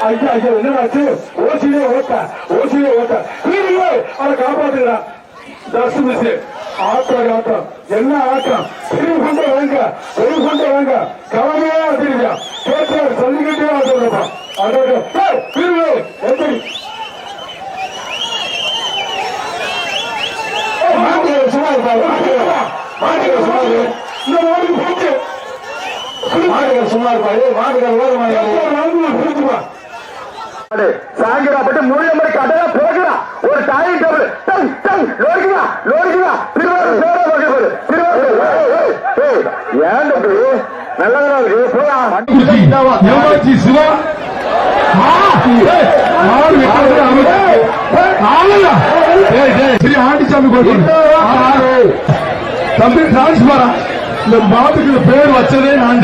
ஐயா ஐயா என்னடாச்சு ஓசிலே ஓட்ட நீங்களே அதை காப்பாத்துங்களா தஸ் மிஸ் ஆட்டம் என்ன ஆட்டம் பெரிய கொண்ட வாங்க கவலையா தெரியுதா கேட்டார் சொல்லிக்கிட்டே சொல்லுப்பா அதோட எப்படி சும்மா இருப்பா சாயங்காலப்பட்டு மூணு மணி கடல போகிறா ஒரு டைம் டேபிள் லோடிக்குவா திருவாரூர் ஏன் நல்லதா இருக்கு சிவா ஆண்டிச்சாமி தம்பி டிரான்ஸ்பரா இந்த மாட்டுக்கு பேர் வச்சதே நான்